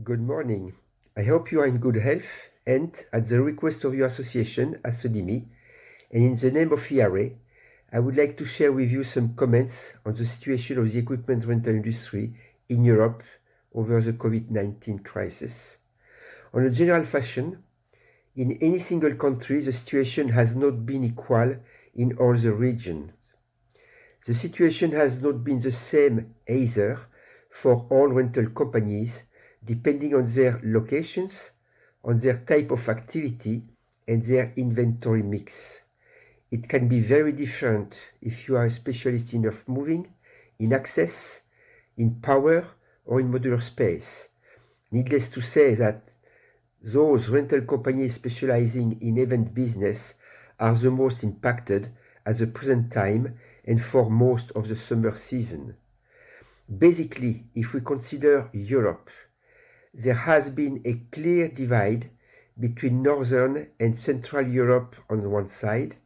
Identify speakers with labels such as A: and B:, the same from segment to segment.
A: Good morning. I hope you are in good health, and at the request of your association, Assodimi, and in the name of ERA, I would like to share with you some comments on the situation of the equipment rental industry in Europe over the COVID-19 crisis. On a general fashion, in any single country, the situation has not been equal in all the regions. The situation has not been the same either for all rental companies, depending on their locations, on their type of activity, and their inventory mix. It can be very different if you are a specialist in earth moving, in access, in power, or in modular space. Needless to say that those rental companies specializing in event business are the most impacted at the present time and for most of the summer season. Basically, if we consider Europe, there has been a clear divide between Northern and Central Europe on one side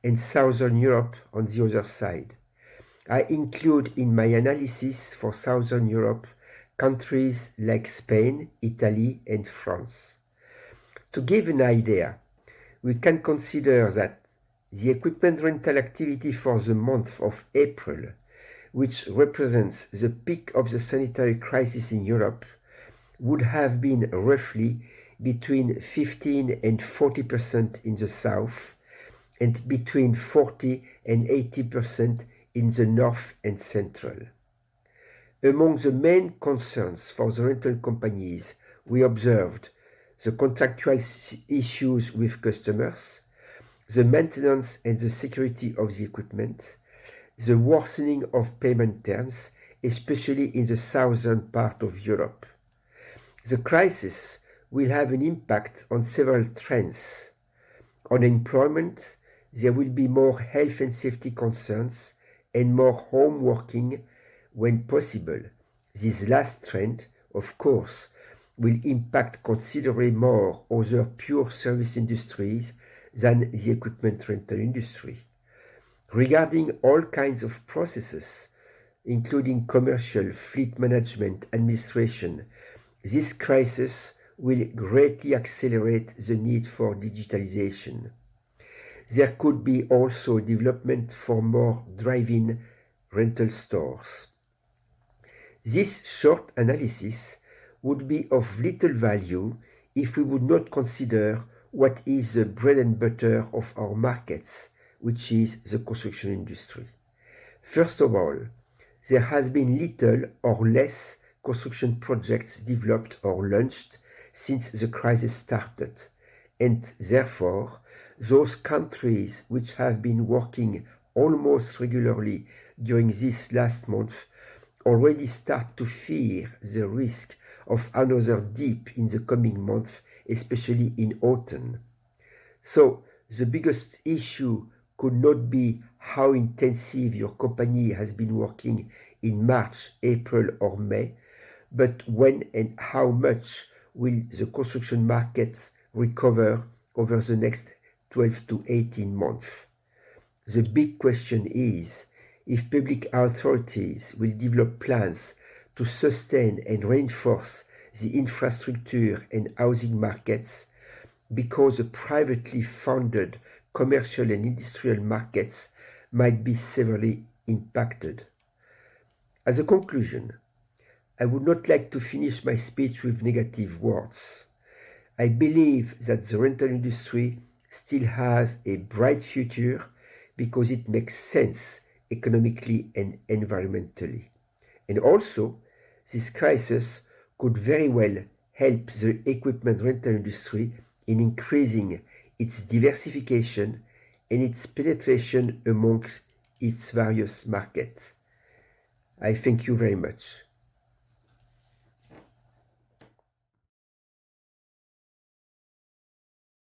A: and Southern Europe on the other side. I include in my analysis for Southern Europe countries like Spain, Italy, and France. To give an idea, we can consider that the equipment rental activity for the month of April, which represents the peak of the sanitary crisis in Europe, would have been roughly between 15 and 40% in the south and between 40 and 80% in the north and central. Among the main concerns for the rental companies, we observed the contractual issues with customers, the maintenance and the security of the equipment, the worsening of payment terms, especially in the southern part of Europe. The crisis will have an impact on several trends. On employment, there will be more health and safety concerns and more home working when possible. This last trend, of course, will impact considerably more other pure service industries than the equipment rental industry. Regarding all kinds of processes, including commercial, fleet management, administration, this crisis will greatly accelerate the need for digitalization. There could be also development for more drive-in rental stores. This short analysis would be of little value if we would not consider what is the bread and butter of our markets, which is the construction industry. First of all, there has been little or less construction projects developed or launched since the crisis started, and therefore those countries which have been working almost regularly during this last month already start to fear the risk of another dip in the coming month, especially in autumn. So the biggest issue could not be how intensive your company has been working in March, April, or May, but when and how much will the construction markets recover over the next 12 to 18 months. The big question is if public authorities will develop plans to sustain and reinforce the infrastructure and housing markets, because the privately funded commercial and industrial markets might be severely impacted. As a conclusion, I would not like to finish my speech with negative words. I believe that the rental industry still has a bright future because it makes sense economically and environmentally. And also, this crisis could very well help the equipment rental industry in increasing its diversification and its penetration amongst its various markets. I thank you very much.